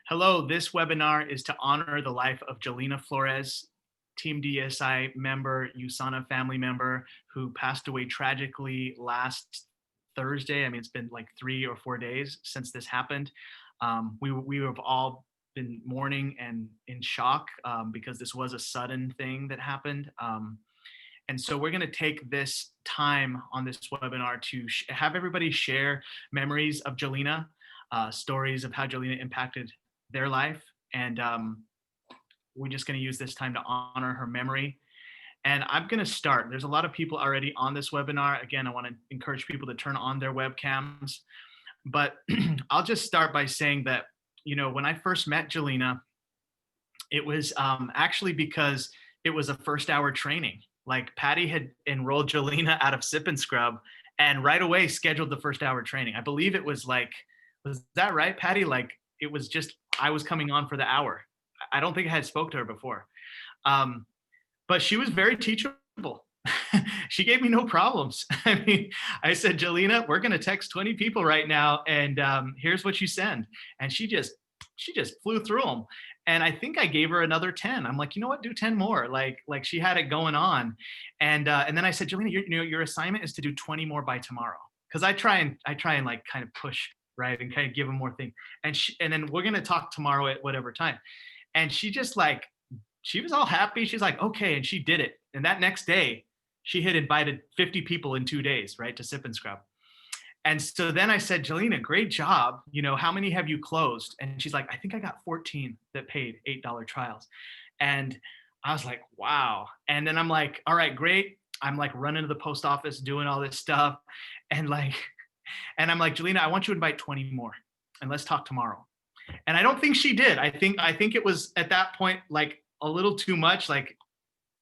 Hello, this webinar is to honor the life of Gelina Flores, Team DSI member, USANA family member, who passed away tragically last Thursday. I mean, it's been like 3 or 4 days since this happened. We have all been mourning and in shock because this was a sudden thing that happened. And so we're going to take this time on this webinar to have everybody share memories of Gelina, stories of how Gelina impacted their life. And we're just going to use this time to honor her memory. And I'm going to start. There's a lot of people already on this webinar. Again, I want to encourage people to turn on their webcams. But I'll just start by saying that, when I first met Gelina, it was actually because it was a first hour training. Like Patty had enrolled Gelina out of Sip and Scrub and right away scheduled the first hour training. I believe it was like, was that right, Patty? Like it was just, I was coming on for the hour. I don't think I had spoke to her before. But she was very teachable. She gave me no problems. I mean, I said, Gelina, we're going to text 20 people right now. And here's what you send. And she just flew through them. And I think I gave her another 10. I'm like, you know what, do 10 more. Like she had it going on. And then I said, Gelina, your assignment is to do 20 more by tomorrow. Cause I try and like kind of push, right. And kind of give them more things. And then we're going to talk tomorrow at whatever time. And she just like, she was all happy. She's like, okay. And she did it. And that next day she had invited 50 people in 2 days, right. To Sip and Scrub. And so then I said, Gelina, great job. How many have you closed? And she's like, I think I got 14 that paid $8 trials. And I was like, wow. And then I'm like, all right, great. I'm like running to the post office, doing all this stuff. And I'm like, Gelina, I want you to invite 20 more and let's talk tomorrow. And I don't think she did. I think it was at that point, like a little too much. Like,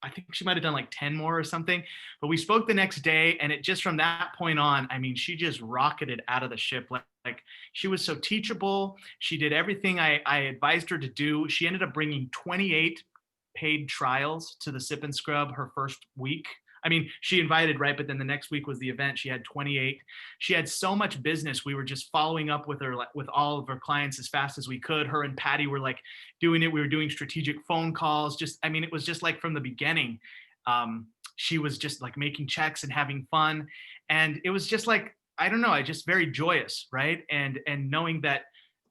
I think she might've done like 10 more or something, but we spoke the next day. And it just from that point on, I mean, she just rocketed out of the ship. Like she was so teachable. She did everything I advised her to do. She ended up bringing 28 paid trials to the Sip and Scrub her first week. I mean, she invited, right? But then the next week was the event. She had 28. She had so much business. We were just following up with her, with all of her clients as fast as we could. Her and Patty were like doing it. We were doing strategic phone calls. I mean, it was just like from the beginning. She was just like making checks and having fun. And it was just like, I don't know, I just very joyous, right? And knowing that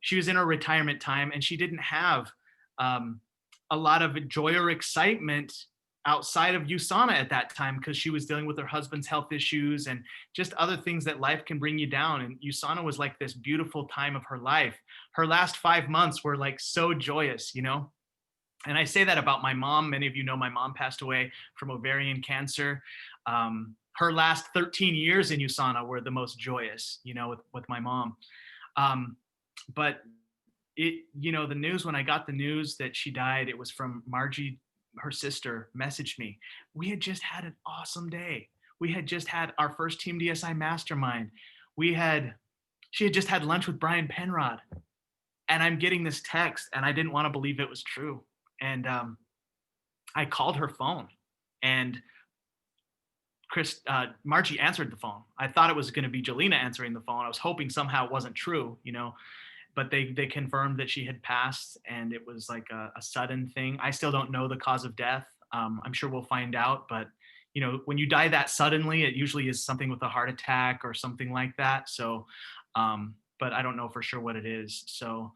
she was in her retirement time and she didn't have a lot of joy or excitement outside of USANA at that time because she was dealing with her husband's health issues and just other things that life can bring you down. And USANA was like this beautiful time of her life. Her last 5 months were like so joyous, And I say that about my mom. Many of you know my mom passed away from ovarian cancer. Her last 13 years in USANA were the most joyous, with my mom. But the news, when I got the news that she died, it was from Margie, her sister, messaged me. We had just had an awesome day. We had just had our first Team DSI mastermind. She had just had lunch with Brian Penrod. And I'm getting this text and I didn't want to believe it was true. And I called her phone and Margie answered the phone. I thought it was going to be Gelina answering the phone. I was hoping somehow it wasn't true, but they confirmed that she had passed and it was like a sudden thing. I still don't know the cause of death. I'm sure we'll find out, but when you die that suddenly, it usually is something with a heart attack or something like that. So, but I don't know for sure what it is. So,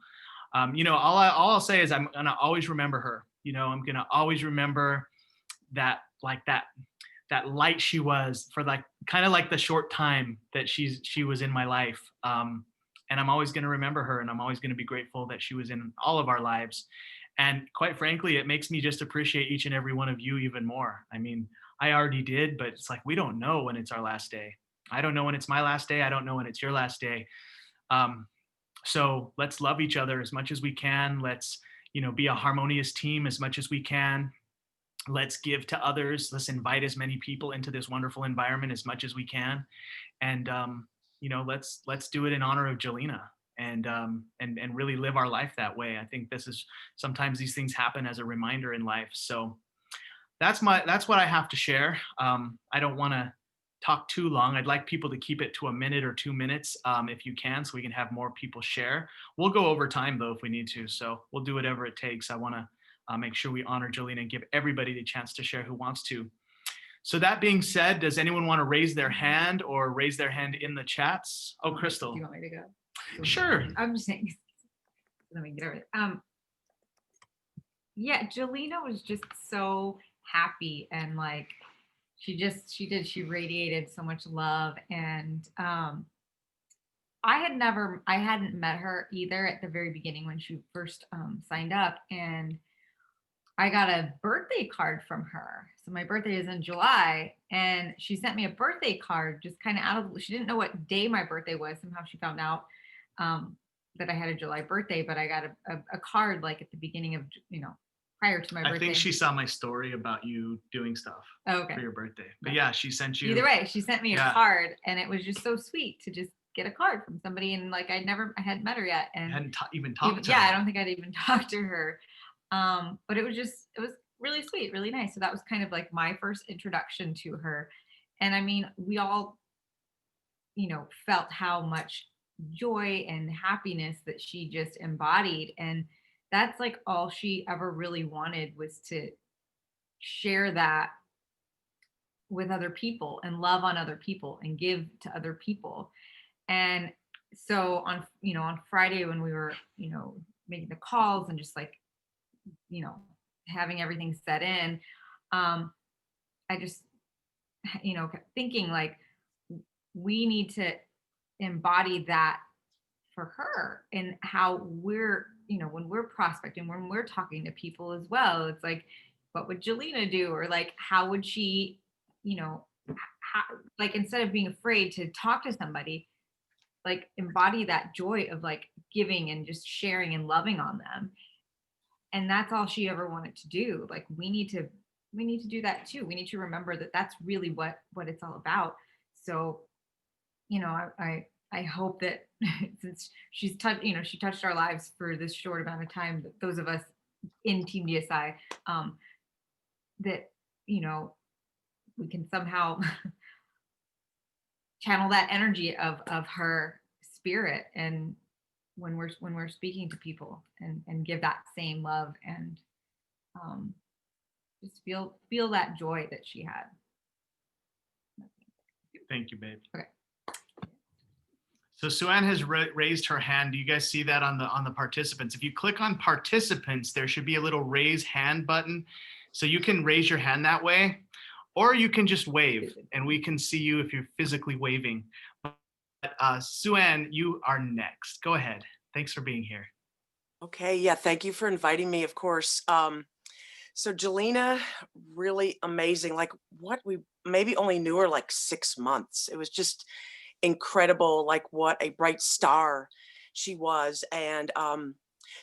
all I'll say is I'm going to always remember her. I'm going to always remember that light she was for like, kind of like the short time that she was in my life. And I'm always going to remember her and I'm always going to be grateful that she was in all of our lives. And quite frankly, it makes me just appreciate each and every one of you even more. I mean, I already did, but it's like, we don't know when it's our last day. I don't know when it's my last day. I don't know when it's your last day. So let's love each other as much as we can. Let's, be a harmonious team as much as we can. Let's give to others. Let's invite as many people into this wonderful environment as much as we can. And, let's do it in honor of Gelina and really live our life that way. I think sometimes these things happen as a reminder in life. So that's what I have to share. I don't want to talk too long. I'd like people to keep it to a minute or 2 minutes if you can, so we can have more people share. We'll go over time though if we need to, so we'll do whatever it takes. I want to make sure we honor Gelina and give everybody the chance to share who wants to. So that being said, does anyone want to raise their hand or raise their hand in the chats? Oh, Crystal. Do you want me to go? Sure. I'm just saying. Let me get over it. Yeah, Jelena was just so happy, and like she radiated so much love. And I hadn't met her either at the very beginning when she first signed up, and I got a birthday card from her. So my birthday is in July, and she sent me a birthday card just kind of out of, she didn't know what day my birthday was. Somehow she found out that I had a July birthday, but I got a card like at the beginning of, prior to my birthday. I think she saw my story about you doing stuff for your birthday. But yeah, she sent you. Either way, she sent me a card, and it was just so sweet to just get a card from somebody. And like I hadn't met her yet, and hadn't even talked to her. Yeah, I don't think I'd even talked to her. But it was really sweet, really nice. So that was kind of like my first introduction to her. And I mean, we all, felt how much joy and happiness that she just embodied. And that's like all she ever really wanted, was to share that with other people and love on other people and give to other people. And so on Friday when we were, making the calls and just like, having everything set in, I just, kept thinking like, we need to embody that for her, and how we're, when we're prospecting, when we're talking to people as well, it's like, what would Gelina do? Or like, how would she, like, instead of being afraid to talk to somebody, like embody that joy of like giving and just sharing and loving on them. And that's all she ever wanted to do. Like, we need to do that too. We need to remember that that's really what it's all about. So, I hope that since she touched our lives for this short amount of time, that those of us in Team DSI, that, we can somehow channel that energy of her spirit, and when we're speaking to people, and give that same love, and just feel that joy that she had. Thank you, babe. Okay. So Sue-Ann has raised her hand. Do you guys see that on the participants? If you click on participants, there should be a little raise hand button. So you can raise your hand that way, or you can just wave and we can see you if you're physically waving. But Sue-Ann, you are next. Go ahead. Thanks for being here. Okay, yeah, thank you for inviting me, of course. So Gelina, really amazing. Like, what we maybe only knew her like 6 months. It was just incredible, like what a bright star she was. And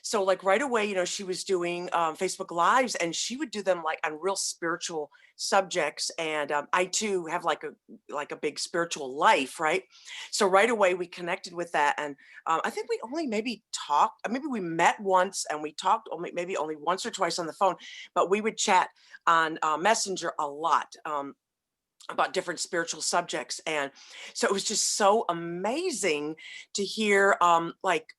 so like right away, she was doing Facebook Lives, and she would do them like on real spiritual subjects. And I too have like a big spiritual life, right? So right away we connected with that. And I think we only maybe talked, maybe we met once and we talked maybe only once or twice on the phone, but we would chat on Messenger a lot. About different spiritual subjects. And so it was just so amazing to hear like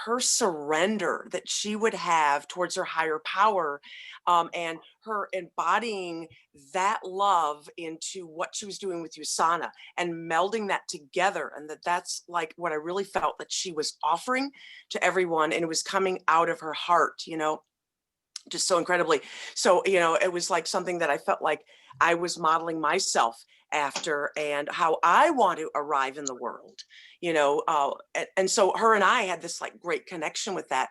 her surrender that she would have towards her higher power, and her embodying that love into what she was doing with Usana and melding that together. And that's like what I really felt that she was offering to everyone, and it was coming out of her heart, just so incredibly. So, it was like something that I felt like I was modeling myself after, and how I want to arrive in the world, and so her and I had this like great connection with that.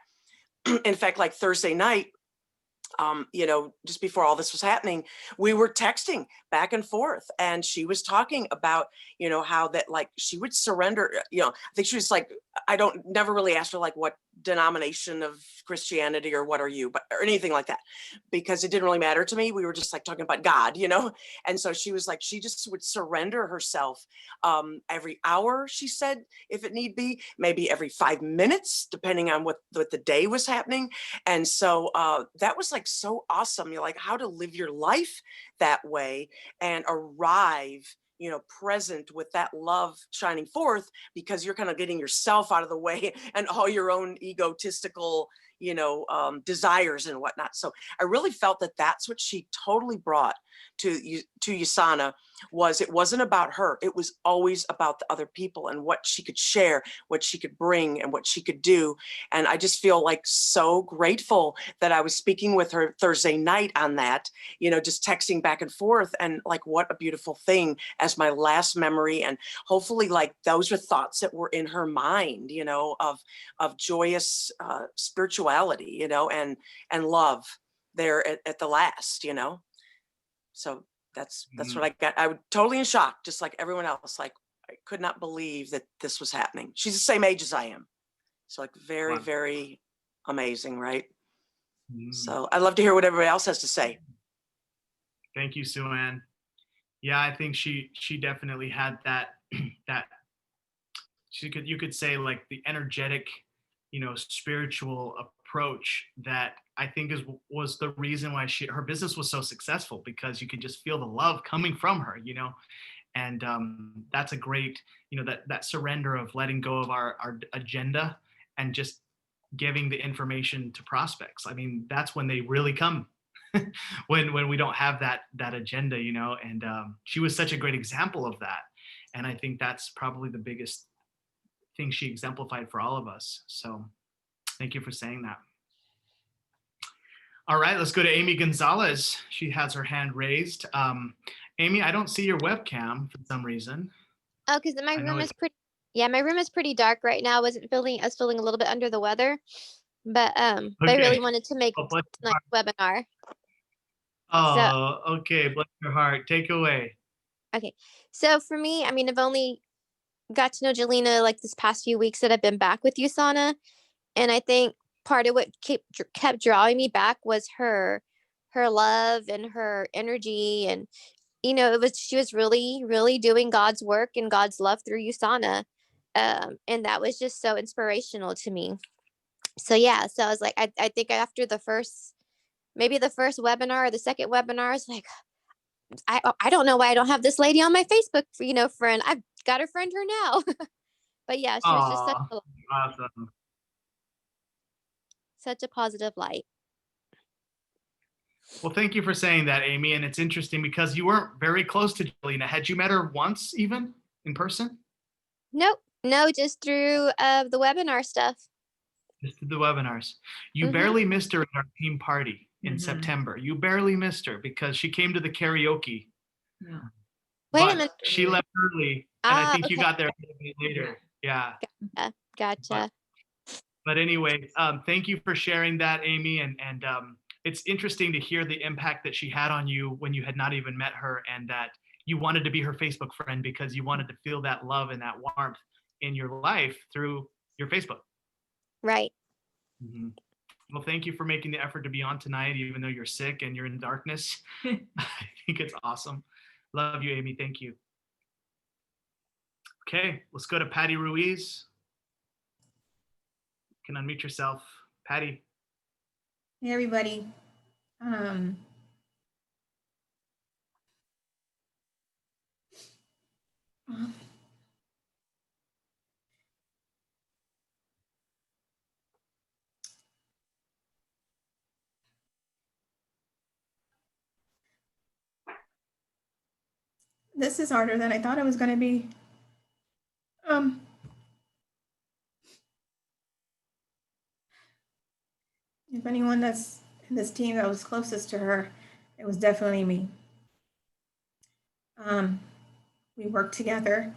In fact, like Thursday night, just before all this was happening, we were texting back and forth, and she was talking about, how that like she would surrender, I think she was like, never really asked her like what denomination of Christianity or what are you, or anything like that, because it didn't really matter to me. We were just like talking about God, and so she was like, she just would surrender herself every hour, she said, if it need be, maybe every 5 minutes, depending on what the day was happening. And so that was like so awesome. You're like, how to live your life that way and arrive present with that love shining forth, because you're kind of getting yourself out of the way and all your own egotistical, desires and whatnot. So I really felt that that's what she totally brought to USANA. It wasn't about her. It was always about the other people and what she could share, what she could bring, and what she could do. And I just feel like so grateful that I was speaking with her Thursday night on that, just texting back and forth, and like, what a beautiful thing as my last memory. And hopefully like those are thoughts that were in her mind, of joyous spirituality, and love there at the last. So that's what I got. I was totally in shock, just like everyone else. Like, I could not believe that this was happening. She's the same age as I am. So like very, Wow. very amazing, right? Mm. So I'd love to hear what everybody else has to say. Thank you, Sue Ann. Yeah, I think she definitely had that that you could say like the energetic, spiritual approach that I think was the reason why her business was so successful, because you could just feel the love coming from her, and that's a great, that surrender of letting go of our agenda and just giving the information to prospects. I mean, that's when they really come. when we don't have that agenda, and she was such a great example of that. And I think that's probably the biggest thing she exemplified for all of us. So thank you for saying that. All right, let's go to Amy Gonzalez. She has her hand raised. Amy, I don't see your webcam for some reason. Oh, because my room is pretty. Yeah, my room is pretty dark right now. I was feeling a little bit under the weather, but I really wanted to make a nice webinar. Oh, so, okay. Bless your heart. Take away. Okay, so for me, I mean, I've only got to know Gelina like this past few weeks that I've been back with USANA, and I think part of what kept drawing me back was her love and her energy, and she was really, really doing God's work and God's love through USANA. And that was just so inspirational to me. So yeah, so I was like, I think after maybe the first webinar or the second webinar, I was like, I don't know why I don't have this lady on my Facebook, friend. I've got her friend her now. But yeah, she was just such a positive light. Well, thank you for saying that, Amy. And it's interesting because you weren't very close to Gelina. Had you met her once even in person? Nope. No, just through the webinar stuff. Just through the webinars. You barely missed her at our team party in September. You barely missed her because she came to the karaoke. Yeah. Wait a minute. She left early, and I think you got there a little bit later. Yeah. Gotcha. But anyway, thank you for sharing that, Amy. And it's interesting to hear the impact that she had on you when you had not even met her, and that you wanted to be her Facebook friend because you wanted to feel that love and that warmth in your life through your Facebook. Right. Mm-hmm. Well, thank you for making the effort to be on tonight, even though you're sick and you're in darkness. I think it's awesome. Love you, Amy. Thank you. Okay, let's go to Patty Ruiz. You can unmute yourself. Patty. Hey, everybody. This is harder than I thought it was going to be. If anyone that's in this team that was closest to her, it was definitely me. We worked together.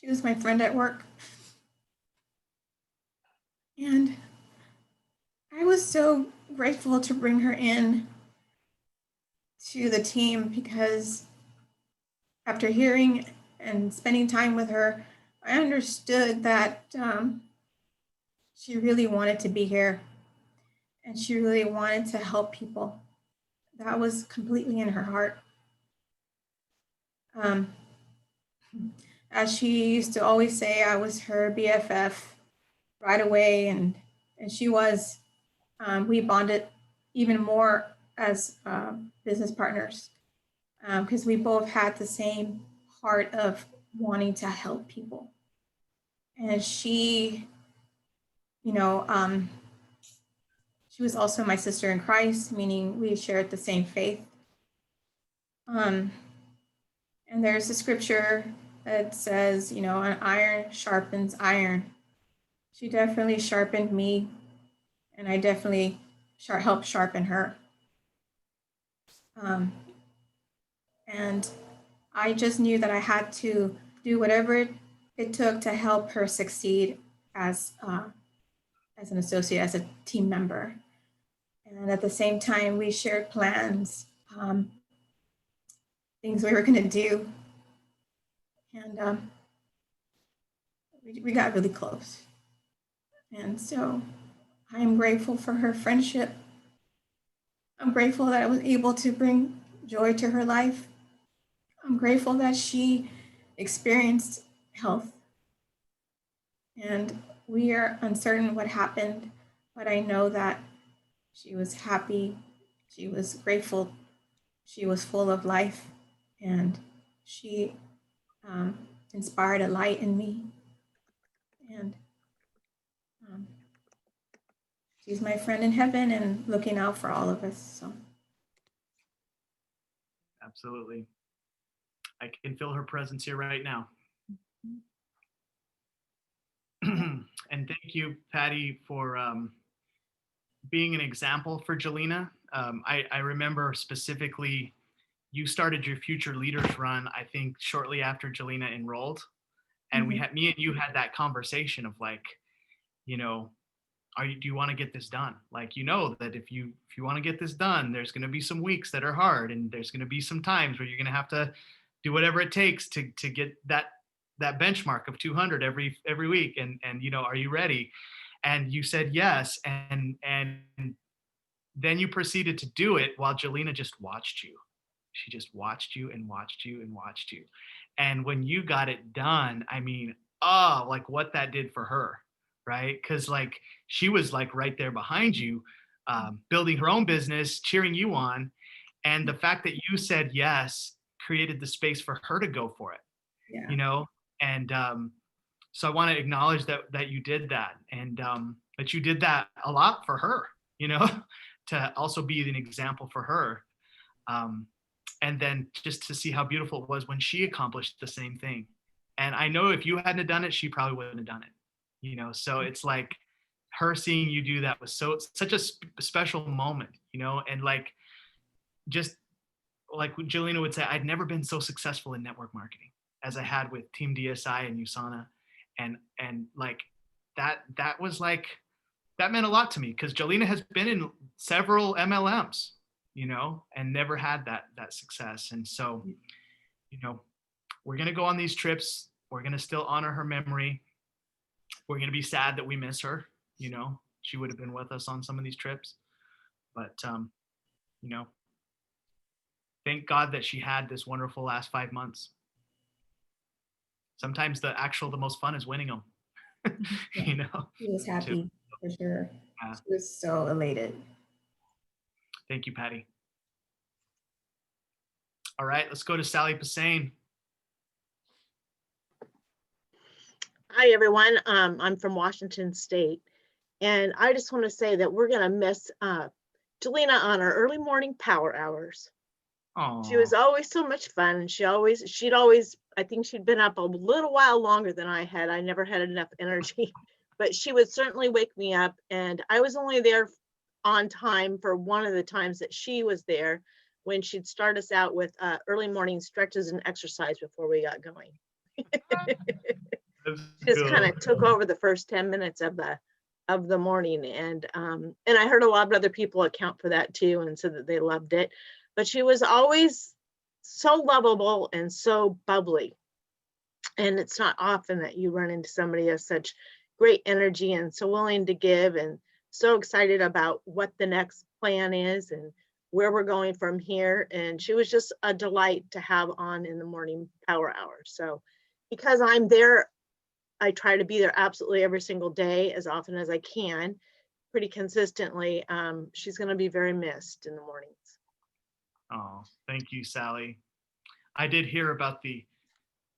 She was my friend at work. And I was so grateful to bring her in to the team, because after hearing and spending time with her, I understood that she really wanted to be here and she really wanted to help people. That was completely in her heart. As she used to always say, I was her BFF right away, and she was. We bonded even more as business partners. because we both had the same heart of wanting to help people. And she, you know, she was also my sister in Christ, meaning we shared the same faith. And there's a scripture that says, you know, an iron sharpens iron. She definitely sharpened me, and I definitely helped sharpen her. And I just knew that I had to do whatever it took to help her succeed as an associate, as a team member. And at the same time, we shared plans, things we were going to do. And we got really close. And so I am grateful for her friendship. I'm grateful that I was able to bring joy to her life. I'm grateful that she experienced health. And we are uncertain what happened, but I know that she was happy, she was grateful, she was full of life, and she inspired a light in me. And she's my friend in heaven and looking out for all of us. So Absolutely. I can feel her presence here right now. And thank you, Patty, for being an example for Gelina. I remember specifically you started your Future Leaders Run, I think, shortly after Gelina enrolled. And me and you had that conversation of like, you know, do you want to get this done? Like, you know, that if you want to get this done, there's going to be some weeks that are hard, and there's going to be some times where you're going to have to do whatever it takes to get that benchmark of 200 every week. And you know, are you ready? And you said yes. And then you proceeded to do it while Gelina just watched you. She just watched you and watched you and watched you. And when you got it done, I mean, oh, like what that did for her, right? Because like she was like right there behind you, building her own business, cheering you on. And the fact that you said yes created the space for her to go for it, you know? And so I want to acknowledge that you did that, and that you did that a lot for her, you know, to also be an example for her. And then just to see how beautiful it was when she accomplished the same thing. And I know if you hadn't done it, she probably wouldn't have done it, you know? So it's like her seeing you do that was such a special moment, you know? And like, just like Gelina would say, I'd never been so successful in network marketing as I had with Team DSI and USANA. And like, that was like, that meant a lot to me, because Gelina has been in several MLMs, you know, and never had that success. And so, you know, we're going to go on these trips. We're going to still honor her memory. We're going to be sad that we miss her. You know, she would have been with us on some of these trips, but, you know, thank God that she had this wonderful last 5 months. Sometimes the most fun is winning them, you know? she was happy for sure. Yeah. She was so elated. Thank you, Patty. All right, let's go to Sally Passain. Hi, everyone. I'm from Washington State, and I just want to say that we're going to miss Gelina on our early morning power hours. Aww. She was always so much fun, and she'd always, I think she'd been up a little while longer than I had. I never had enough energy, but she would certainly wake me up, and I was only there on time for one of the times that she was there, when she'd start us out with early morning stretches and exercise before we got going. Just kind of took over the first 10 minutes of the morning, and I heard a lot of other people account for that too, and said that they loved it. But she was always so lovable and so bubbly, and it's not often that you run into somebody who has such great energy and so willing to give and so excited about what the next plan is and where we're going from here. And she was just a delight to have on in the morning power hours. So because I'm there, I try to be there absolutely every single day, as often as I can, pretty consistently. She's going to be very missed in the mornings. Oh, thank you, Sally. I did hear about the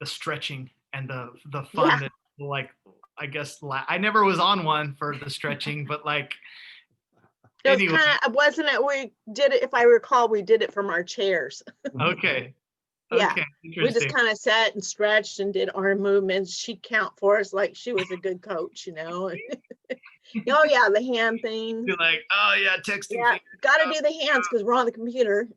stretching and the fun Yeah. that, like, I guess I never was on one for the stretching, but like It was anyway, kind of, wasn't it? We did it, if I recall, we did it from our chairs. okay, Yeah. okay, We just interesting. kind of sat and stretched and did arm movements. She'd count for us like she was a good coach, you know? Oh yeah, the hand thing. You're like, oh yeah, texting. Yeah, got to do the hands because we're on the computer.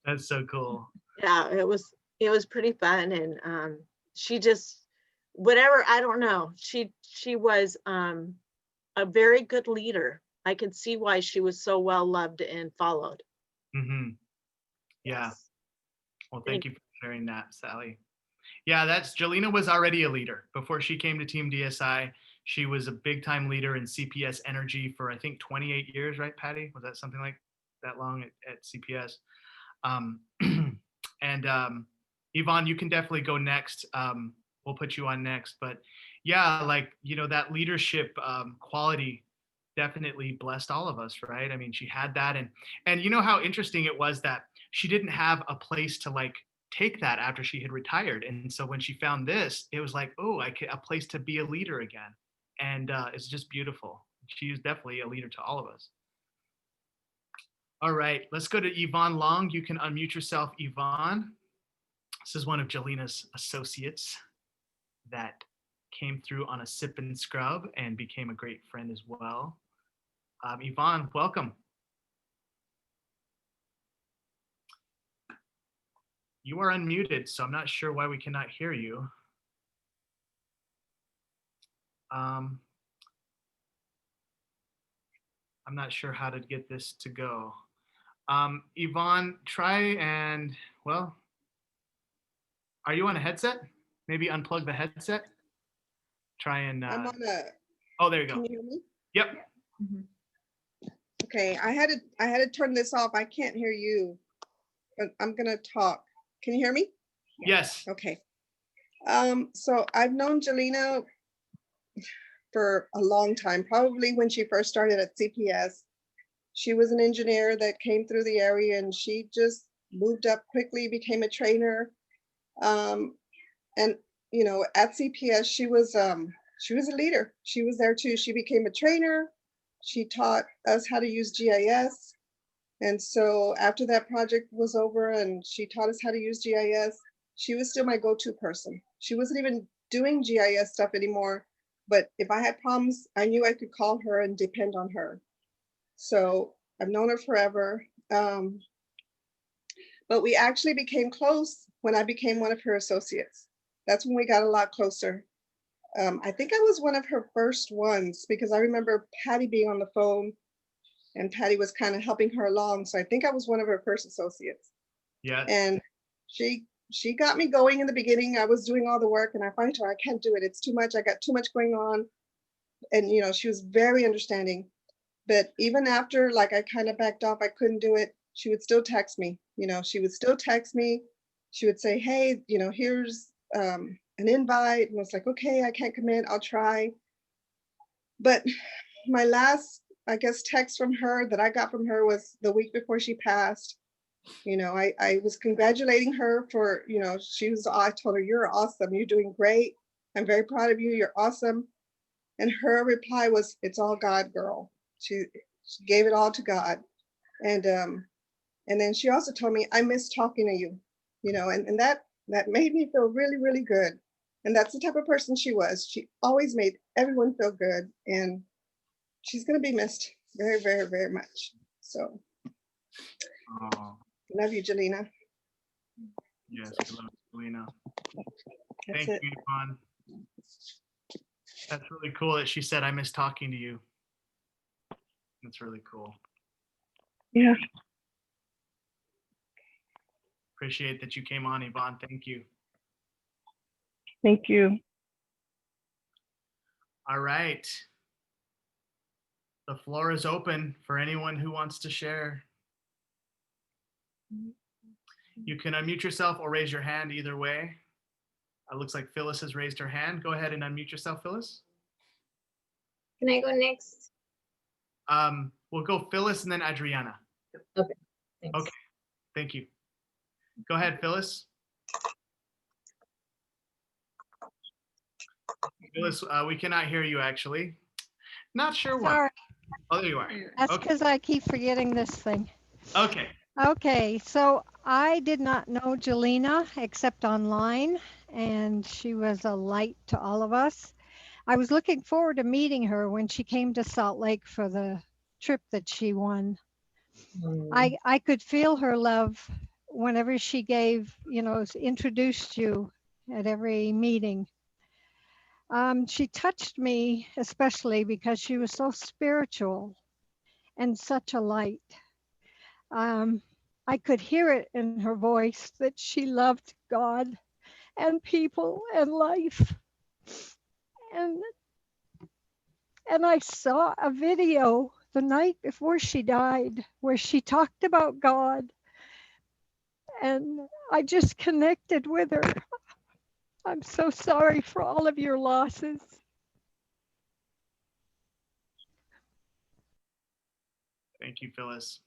That's so cool. Yeah, it was pretty fun. And she just, whatever, I don't know, she was a very good leader. I could see why she was so well loved and followed. Hmm. Yeah. Yes. Well, thank you for sharing that, Sally. Yeah, that's Gelina was already a leader before she came to Team DSI. She was a big time leader in CPS Energy for I think 28 years, right, Patty? Was that something like that long at CPS? Um, and Yvonne, you can definitely go next. We'll put you on next. But yeah, like, that leadership quality definitely blessed all of us, right? I mean, she had that. And you know how interesting it was that she didn't have a place to like take that after she had retired. And so when she found this, it was like, oh, a place to be a leader again. And it's just beautiful. She is definitely a leader to all of us. All right, let's go to Yvonne Long. You can unmute yourself, Yvonne. This is one of Gelina's associates that came through on a sip and scrub and became a great friend as well. Yvonne, welcome. You are unmuted, so I'm not sure why we cannot hear you. I'm not sure how to get this to go. Yvonne, try and, well, are you on a headset? Maybe unplug the headset. Try and, I'm on a, oh, there you can go. you hear me? Yep. Okay, I had to turn this off. I can't hear you, but I'm gonna talk. Can you hear me? Yes. Okay. So I've known Gelina for a long time, probably when she first started at CPS. She was an engineer that came through the area and she just moved up quickly, became a trainer. And at CPS, she was a leader. She was there too. She became a trainer. She taught us how to use GIS. And so after that project was over and she taught us how to use GIS, she was still my go-to person. She wasn't even doing GIS stuff anymore, but if I had problems, I knew I could call her and depend on her. So I've known her forever. But we actually became close when I became one of her associates. That's when we got a lot closer. I think I was one of her first ones because I remember Patty being on the phone and Patty was kind of helping her along. So I think I was one of her first associates. Yes. And she got me going in the beginning. I was doing all the work and I finally told her, I can't do it. It's too much. I got too much going on. And she was very understanding. But even after like I kind of backed off, I couldn't do it. She would still text me. She would still text me. She would say, hey, here's an invite. And I was like, okay, I can't commit. I'll try. But my last, I guess, text from her that I got from her was the week before she passed. I was congratulating her for, I told her, you're awesome. You're doing great. I'm very proud of you. You're awesome. And her reply was, it's all God, girl. She gave it all to God. And then she also told me, I miss talking to you, and that made me feel really, really good. And that's the type of person she was. She always made everyone feel good. And she's going to be missed very, very, very much. So love you, Gelina. Yes, I love Gelina. That's Thank it. you, Yvonne. That's really cool that she said, I miss talking to you. That's really cool. Yeah. Appreciate that you came on, Yvonne. Thank you. Thank you. All right. The floor is open for anyone who wants to share. You can unmute yourself or raise your hand either way. It looks like Phyllis has raised her hand. Go ahead and unmute yourself, Phyllis. Can I go next? We'll go Phyllis and then Adriana. Okay. Thanks. Okay. Thank you. Go ahead, Phyllis. Phyllis, we cannot hear you actually. Not sure why. Sorry, Oh, there you are. that's Okay. because I keep forgetting this thing. Okay. Okay, so I did not know Gelina except online, and she was a light to all of us. I was looking forward to meeting her when she came to Salt Lake for the trip that she won. I could feel her love whenever she gave, introduced you at every meeting. She touched me especially because she was so spiritual and such a light. Um, I could hear it in her voice that she loved God and people and life. And and I saw a video the night before she died where she talked about God, and I just connected with her. I'm so sorry for all of your losses. Thank you, Phyllis.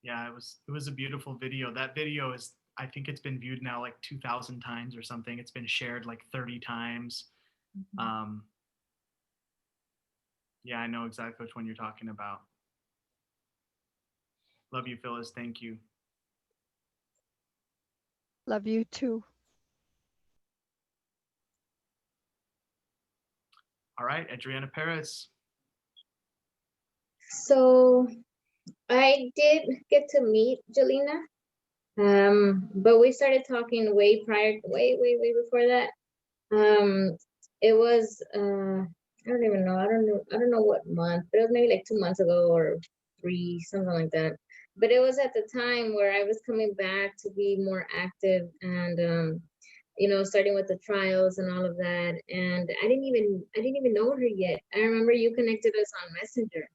Yeah, it was a beautiful video. That video is, I think it's been viewed now like 2,000 times or something. It's been shared like 30 times. Yeah, I know exactly which one you're talking about. Love you, Phyllis. Thank you. Love you too. All right, Adriana Perez. So I did get to meet Gelina, but we started talking way prior, way before that. It was I don't even know. I don't know what month, but it was maybe like 2 months ago or 3, something like that. But it was at the time where I was coming back to be more active and starting with the trials and all of that. And I didn't even know her yet. I remember you connected us on Messenger.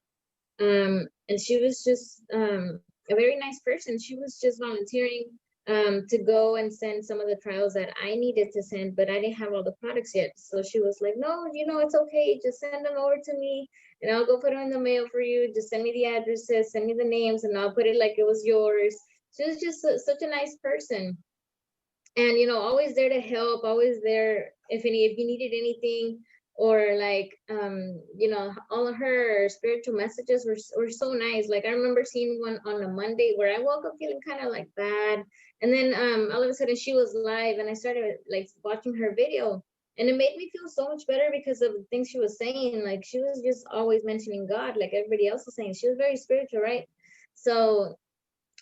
And she was just a very nice person. She was just volunteering to go and send some of the trials that I needed to send, but I didn't have all the products yet. So she was like, no, it's okay. Just send them over to me and I'll go put them in the mail for you. Just send me the addresses, send me the names, and I'll put it like it was yours. She was just such a nice person. And always there to help, always there if you needed anything, or like all of her spiritual messages were so nice. Like I remember seeing one on a Monday where I woke up feeling kind of like bad, and then all of a sudden she was live and I started like watching her video, and it made me feel so much better because of the things she was saying. Like she was just always mentioning God like everybody else was saying. She was very spiritual, right? So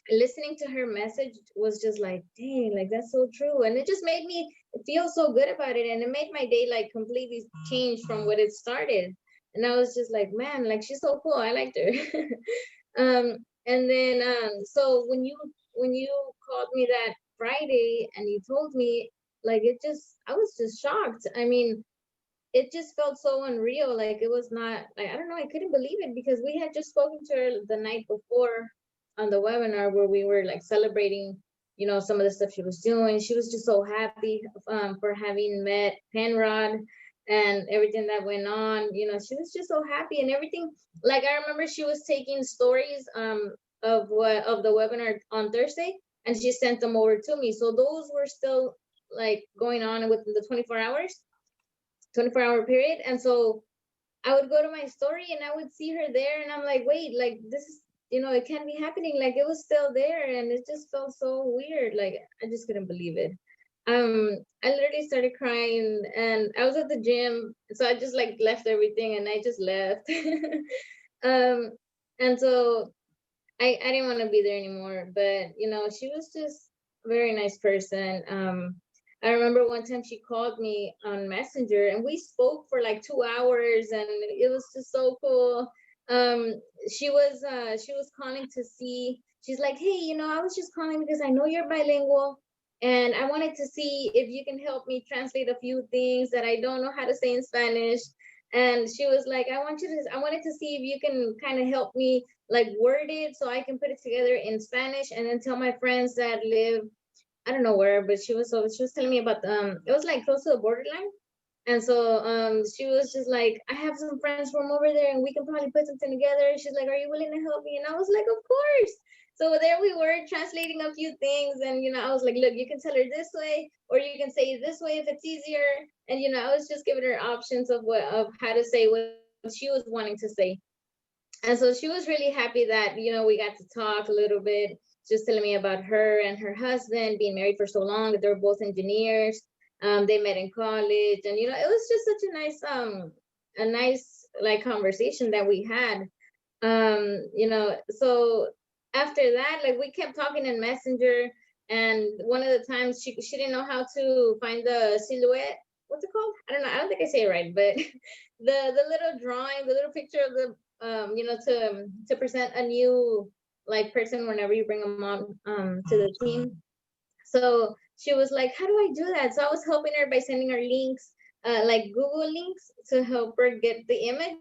listening to her message was just like, dang, like that's so true. And it just made me feel so good about it. And it made my day like completely change from what it started. And I was just like, man, like she's so cool. I liked her. And then so when you called me that Friday and you told me, like I was just shocked. I mean, it just felt so unreal. Like it was not like, I don't know, I couldn't believe it because we had just spoken to her the night before on the webinar where we were like celebrating, some of the stuff she was doing. She was just so happy for having met Penrod and everything that went on. She was just so happy and everything. Like I remember she was taking stories of the webinar on Thursday, and she sent them over to me. So those were still like going on within the 24-hour period. And so I would go to my story and I would see her there, and I'm like, wait, like this is, it can't be happening. Like it was still there, and it just felt so weird. Like I just couldn't believe it. I literally started crying, and I was at the gym, so I just like left everything and I just left. And so I didn't want to be there anymore, but she was just a very nice person. I remember one time she called me on Messenger and we spoke for like 2 hours, and it was just so cool. She was calling to see, she's like, hey, I was just calling because I know you're bilingual and I wanted to see if you can help me translate a few things that I don't know how to say in Spanish. And she was like, I wanted to see if you can kind of help me like word it so I can put it together in Spanish and then tell my friends that live, I don't know where, but she was telling me about it was like close to the borderline. And so she was just like, I have some friends from over there and we can probably put something together. She's like, are you willing to help me? And I was like, of course. So there we were translating a few things, and I was like, look, you can tell her this way, or you can say it this way if it's easier. And I was just giving her options of how to say what she was wanting to say. And so she was really happy that we got to talk a little bit, just telling me about her and her husband being married for so long, that they were both engineers. They met in college, and it was just such a nice like conversation that we had. So after that, like, we kept talking in Messenger, and one of the times she didn't know how to find the silhouette. What's it called? I don't know. I don't think I say it right, but the little drawing, the little picture of the to present a new like person whenever you bring them on to the team. So she was like, how do I do that? So I was helping her by sending her links, like Google links, to help her get the image.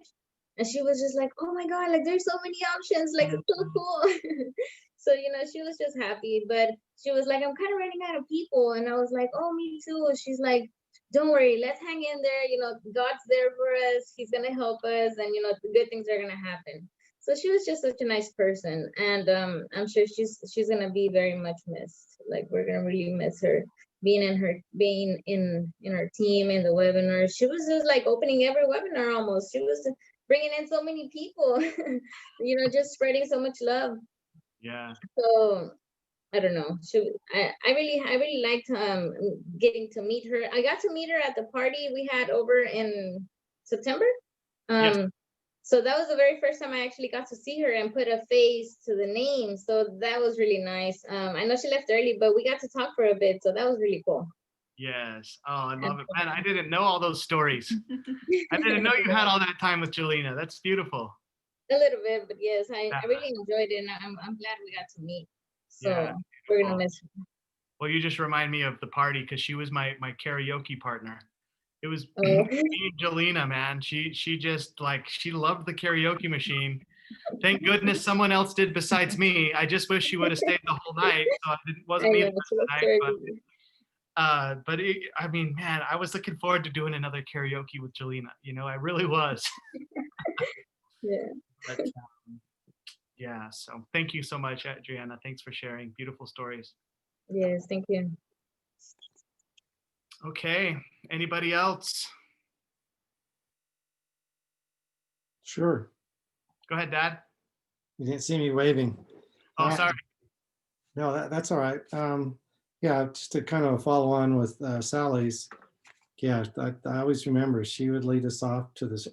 And she was just like, oh my God, like there's so many options, like it's so cool. So, she was just happy, but she was like, I'm kind of running out of people. And I was like, oh, me too. She's like, don't worry, let's hang in there. God's there for us. He's going to help us. And, good things are going to happen. So she was just such a nice person. And I'm sure she's going to be very much missed. Like, we're going to really miss her being in her team, in the webinar. She was just like opening every webinar almost. She was bringing in so many people, just spreading so much love. Yeah. So I don't know. I really liked getting to meet her. I got to meet her at the party we had over in September. Yes. So that was the very first time I actually got to see her and put a face to the name. So that was really nice. I know she left early, but we got to talk for a bit. So that was really cool. Yes. Oh, I love it. Man, I didn't know all those stories. I didn't know you had all that time with Gelina. That's beautiful. A little bit, but yes, I really enjoyed it, and I'm glad we got to meet. So Yeah, we're gonna miss her. Well, you just remind me of the party because she was my karaoke partner. It was Oh. me and Gelina, man. She just like, she loved the karaoke machine. Thank goodness someone else did besides me. I just wish she would have stayed the whole night. So wasn't me the rest of the night. But I mean, man, I was looking forward to doing another karaoke with Gelina. I really was. Yeah. But, yeah. So thank you so much, Adriana. Thanks for sharing beautiful stories. Yes, thank you. Okay. Anybody else? Sure. Go ahead, Dad. You didn't see me waving. Oh, sorry. No, that's all right. Yeah, just to kind of follow on with Sally's. Yeah, I always remember she would lead us off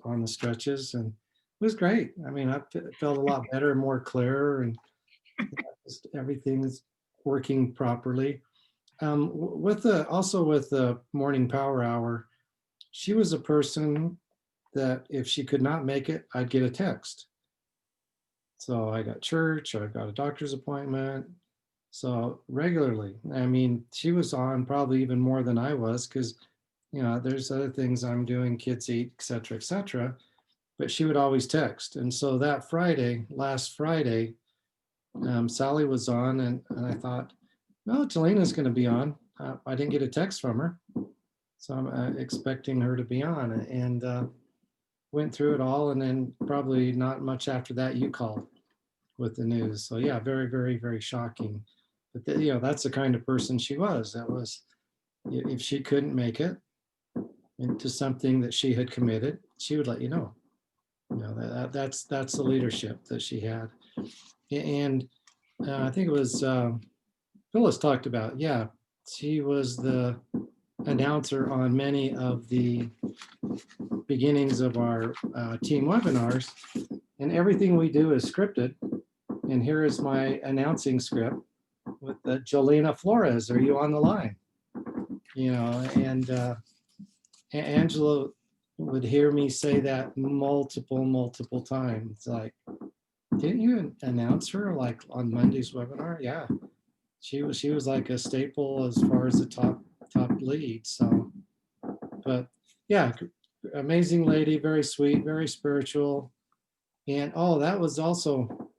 on the stretches, and it was great. I mean, I felt a lot better, more clear, and just everything's working properly. Also with the morning power hour, she was a person that if she could not make it, I'd get a text. So I got church, or I got a doctor's appointment. So regularly, I mean, she was on probably even more than I was, because, there's other things I'm doing, kids eat, et cetera, but she would always text. And so that last Friday, Sally was on, and I thought, no, Gelina's going to be on. I didn't get a text from her, so I'm expecting her to be on, and went through it all. And then probably not much after that, you called with the news. So yeah, very, very, very shocking. But that's the kind of person she was. That was, if she couldn't make it into something that she had committed, she would let you know. That's the leadership that she had. And I think it was Phyllis talked about, yeah, she was the announcer on many of the beginnings of our team webinars, and everything we do is scripted. And here is my announcing script with Gelina Flores. Are you on the line? And Angela would hear me say that multiple times. Like, didn't you announce her like on Monday's webinar? Yeah, she was like a staple as far as the top lead. So, but yeah, amazing lady, very sweet, very spiritual. And that was also,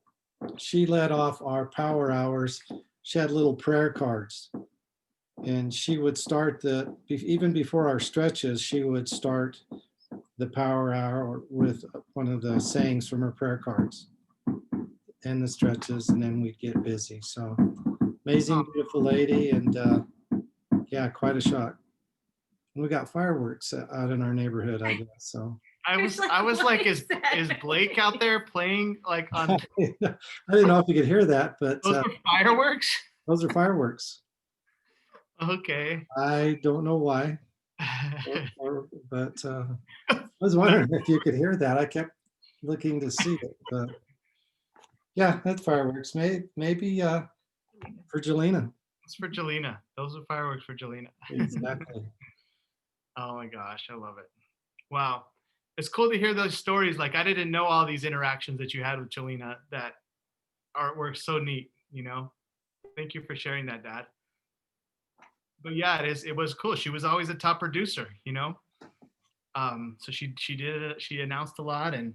she led off our power hours. She had little prayer cards, and she would start even before our stretches, she would start the power hour with one of the sayings from her prayer cards. and the stretches, and then we'd get busy. So amazing, beautiful lady, and yeah, quite a shock. And we got fireworks out in our neighborhood, I guess. So I was like, is Blake out there playing like on? I didn't know if you could hear that, but Those are fireworks. those are fireworks. Okay. I don't know why, but I was wondering if you could hear that. I kept looking to see it, but yeah, that's fireworks. Maybe for Gelina. It's for Gelina. Those are fireworks for Gelina. Exactly. Oh my gosh, I love it. Wow. It's cool to hear those stories. Like I didn't know all these interactions that you had with Gelina. That artwork's so neat, you know. Thank you for sharing that, Dad. But yeah, it was cool. She was always a top producer, you know. So she announced a lot, and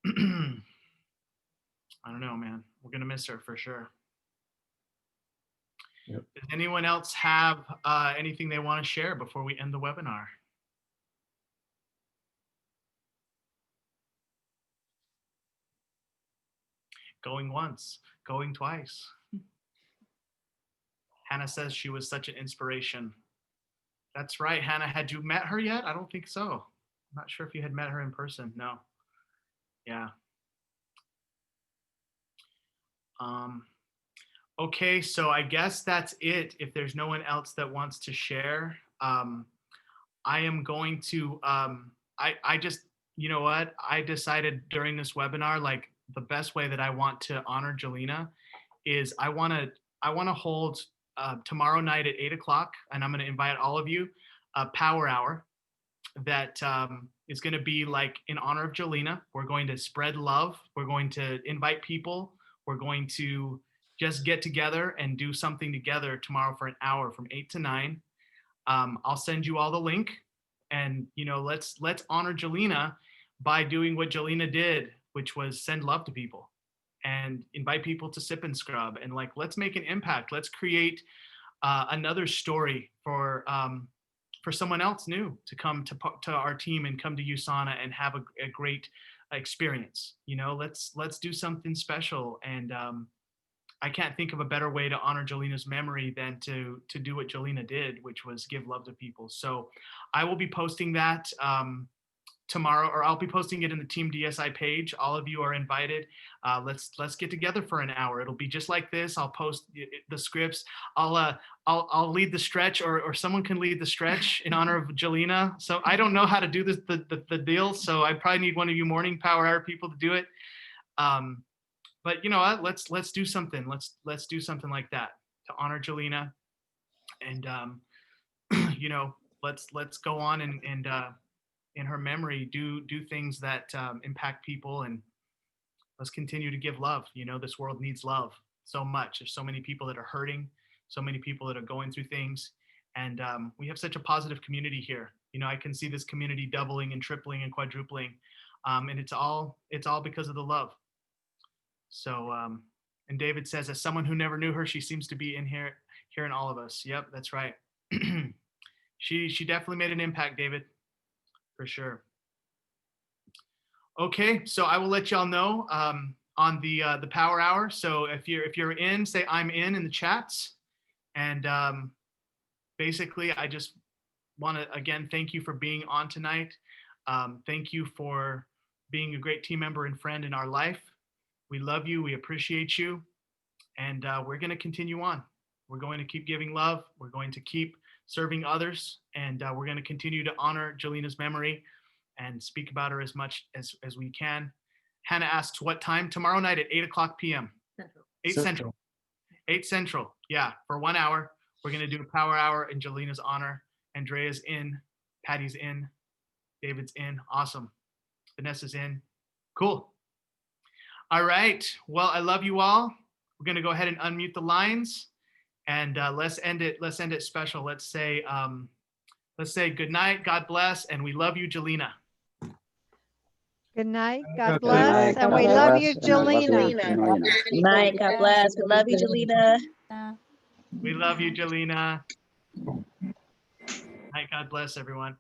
I don't know, man. We're gonna miss her for sure. Yep. Does anyone else have anything they want to share before we end the webinar? Going once, going twice. Hannah says she was such an inspiration. That's right, Hannah. Had you met her yet? I don't think so. I'm not sure if you had met her in person. No. Yeah. Okay, so I guess that's it. If there's no one else that wants to share, I am going to, I just, you know what? I decided during this webinar, like the best way that I want to honor Gelina is I want to hold tomorrow night at 8 o'clock, and I'm going to invite all of you, a power hour that is going to be like in honor of Gelina. We're going to spread love. We're going to invite people. We're going to just get together and do something together tomorrow for an hour from 8 to 9. I'll send you all the link, and you know, let's honor Gelina by doing what Gelina did, which was send love to people and invite people to Sip and Scrub, and like let's make an impact. Let's create another story for someone else new to come to our team and come to USANA and have a great experience. You know, let's do something special, and I can't think of a better way to honor Gelina's memory than to do what Gelina did, which was give love to people. So I will be posting that tomorrow, or I'll be posting it in the Team DSI page. All of you are invited. Let's get together for an hour. It'll be just like this. I'll post the scripts. I'll lead the stretch, or someone can lead the stretch in honor of Gelina. So I don't know how to do this the deal. So I probably need one of you morning power hour people to do it. But you know what? Let's do something. Let's do something like that to honor Gelina, and you know, let's go on and in her memory do things that impact people, and let's continue to give love. You know, this world needs love so much. There's so many people that are hurting, so many people that are going through things, and we have such a positive community here. You know, I can see this community doubling and tripling and quadrupling, and it's all because of the love. So, and David says, as someone who never knew her, she seems to be in here in all of us. Yep, that's right. She definitely made an impact, David, for sure. Okay, so I will let y'all know on the power hour. So if you're in, say I'm in the chats, and basically I just want to again thank you for being on tonight. Thank you for being a great team member and friend in our life. We love you. We appreciate you. And we're going to continue on. We're going to keep giving love. We're going to keep serving others. And we're going to continue to honor Gelina's memory and speak about her as much as we can. Hannah asks what time? Tomorrow night at 8 o'clock p.m. Central. 8 Central. 8 Central. Yeah, for 1 hour. We're going to do a power hour in Gelina's honor. Andrea's in. Patty's in. David's in. Awesome. Vanessa's in. Cool. All right. Well, I love you all. We're going to go ahead and unmute the lines, and let's end it. Let's end it special. Let's say good night. God bless, and we love you, Gelina. Good night. God God bless. And we love you, Gelina. Good night. God bless. We love you, Gelina. We love you, Gelina. Night. God bless, everyone.